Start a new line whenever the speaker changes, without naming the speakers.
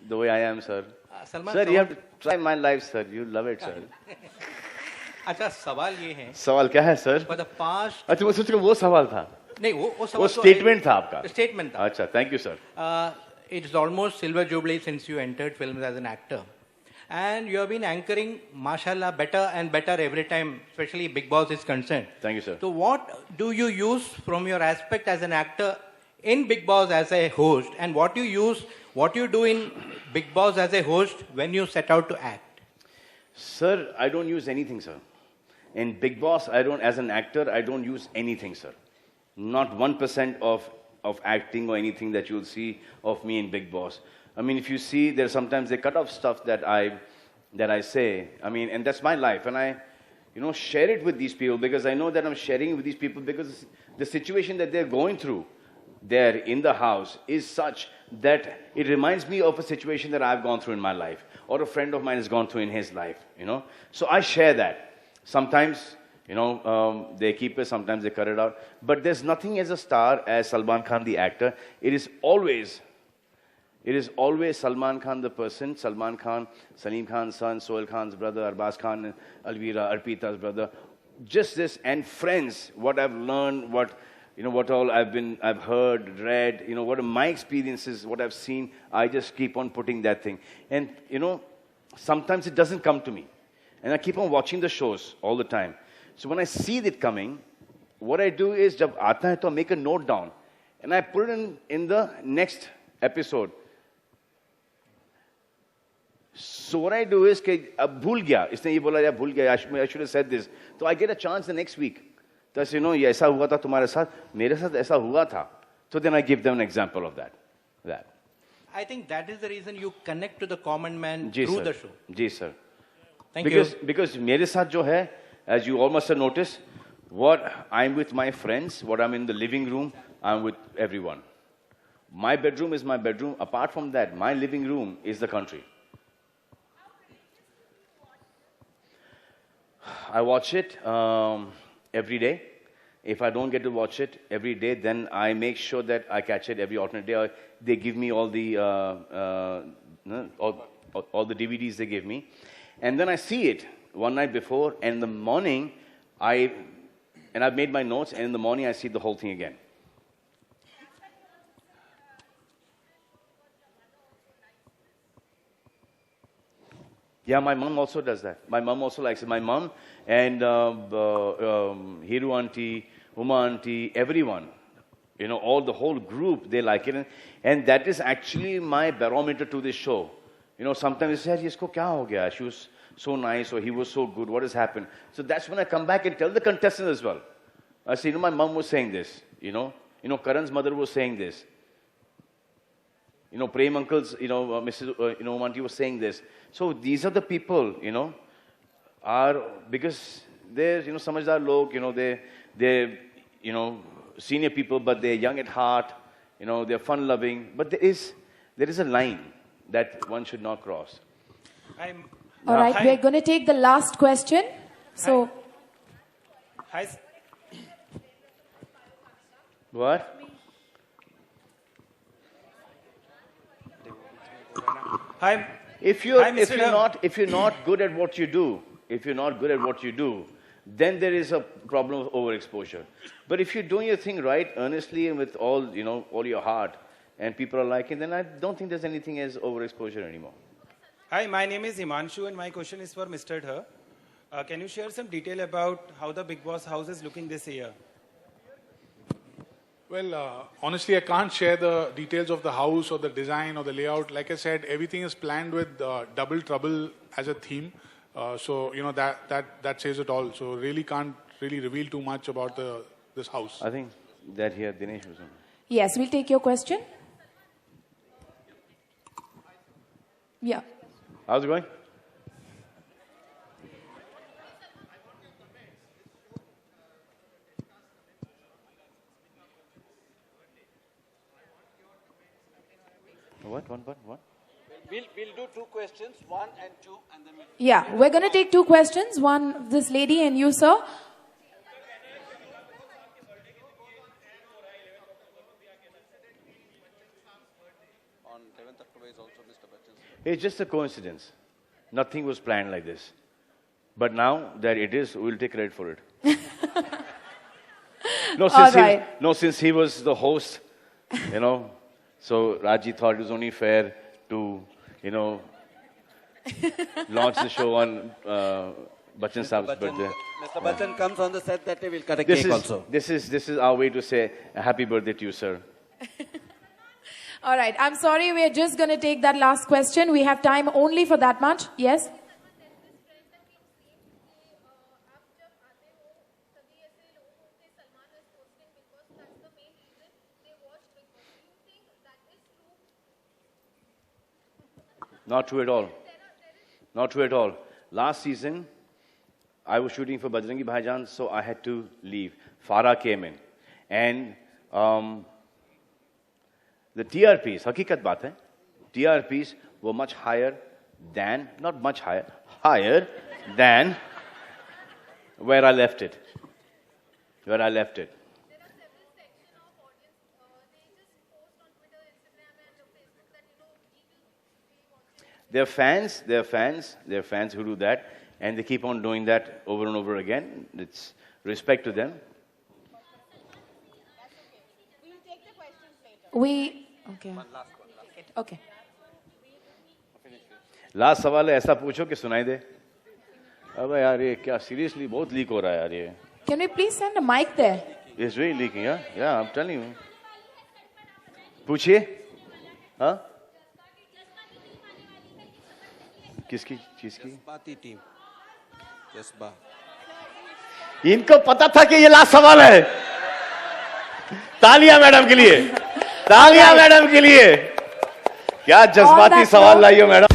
the way I am, sir.
Salman,
Sir, you have to try my life, sir. You love it, sir.
अच्छा सवाल ये है
सवाल क्या है, सर?
for the past
अच्छा, वो सोच वो सवाल था.
नहीं वो
वो
सवाल
स्टेटमेंट था आपका.
स्टेटमेंट था.
अच्छा, thank you, sir.
It's almost silver jubilee since you entered films as an actor, and you have been anchoring, mashallah, better and better every time, especially Big Boss is concerned.
Thank you, sir.
So what do you use from your aspect as an actor in Big Boss as a host, and what you do in Big Boss as a host when you set out to act?
Sir, I don't use anything, sir. In Big Boss, as an actor, I don't use anything, sir. Not 1% of acting or anything that you'll see of me in Big Boss. I mean, if you see, there's sometimes they cut off stuff that I say. I mean, and that's my life, and I, share it with these people because I know that I'm sharing it with these people because the situation that they're going through there in the house is such that it reminds me of a situation that I've gone through in my life or a friend of mine has gone through in his life, So I share that. Sometimes, they keep it, sometimes they cut it out. But there's nothing as a star as Salman Khan, the actor. It is always Salman Khan, the person. Salman Khan, Salim Khan's son, Sohail Khan's brother, Arbaz Khan, Alvira, Arpita's brother. Just this, and friends, what I've learned, what all I've heard, read, what are my experiences, what I've seen, I just keep on putting that thing. And, sometimes it doesn't come to me. And I keep on watching the shows all the time. So when I see it coming, what I do is, jab aata hai to I make a note down. And I put it in the next episode. So what I do is, ab bhul gaya, isne ye bola, bhul gaya, I should have said this. So I get a chance the next week. So I say, ye aisa hua tha tumhare saath, mere saath aisa hua tha. So then I give them an example of that.
I think that is the reason you connect to the common man
Ji,
through
sir.
the show.
Ji, sir.
Thank you.
Because mere saath jo hai, as you all must have noticed, what I'm with my friends, what I'm in the living room, I'm with everyone. My bedroom is my bedroom. Apart from that, my living room is the country. I watch it every day. If I don't get to watch it every day, then I make sure that I catch it every alternate day. They give me all the all the DVDs they give me. And then I see it one night before, and in the morning, I've made my notes, and in the morning I see the whole thing again. Yeah, my mom also does that. My mom also likes it. My mom and Hiru auntie, Uma auntie, everyone, all the whole group, they like it. And that is actually my barometer to this show. Sometimes they say, isko kya ho gaya? She was so nice, or he was so good. What has happened? So that's when I come back and tell the contestants as well. I say, my mom was saying this. Karan's mother was saying this. Prem uncles, Mrs. Auntie was saying this. So these are the people, are, because they're, samajhdar log, they're, senior people, but they're young at heart, they're fun-loving. But there is a line that one should not cross.
All right, we're going to take the last question. So,
Hi.
What?
Hi.
If you're not good at what you do, then there is a problem of overexposure. But if you're doing your thing right, earnestly, and with all your heart, and people are liking, then I don't think there's anything as overexposure anymore.
Hi, my name is Himanshu, and my question is for Mr. Dhar. Can you share some detail about how the Big Boss house is looking this year?
Well, honestly, I can't share the details of the house or the design or the layout. Like I said, everything is planned with Double Trouble as a theme. So, that says it all. So, really can't really reveal too much about this house.
I think that here, Dinesh was on.
yes, we'll take your question. Yeah.
How's it going? What?
We'll do 2 questions, 1 and 2, and then we'll...
Yeah, we're going to take 2 questions. One, this lady, and you, sir.
On 11th October is also, Mr. Bachchan.
It's just a coincidence. Nothing was planned like this. But now that it is, we'll take credit for it. No, since,
right.
since he was the host, so Raji thought it was only fair to, launch the show on Bachchan Saab's birthday.
Mr. Bachchan comes on the set that day, we'll cut a
This
cake
is,
also.
this is our way to say a happy birthday to you, sir.
All right. I'm sorry. We're just going to take that last question. We have time only for that much. Yes?
Not true at all. Not true at all. Last season, I was shooting for Bajrangi Bhaijaan, so I had to leave. Farah came in. And the TRPs, hakikat baat hai, TRPs were much higher than, not much higher, higher than where I left it. Where I left it. They're fans who do that, and they keep on doing that over and over again. It's respect to them.
Okay. Okay.
Last सवाल है ऐसा पूछो कि सुनाई दे. अबे यार ये क्या seriously बहुत लीक हो रहा है यार ये.
Can we please send a mic there?
It's really leaking, yeah? Yeah, I'm telling you. पूछिए. हाँ? किसकी चीज की?
Jazbati team. Jazba.
इनको पता था कि ये लास्ट सवाल है. तालियां मैडम के लिए. तालियां मैडम के लिए. क्या जज्बाती सवाल लाइयो मैडम.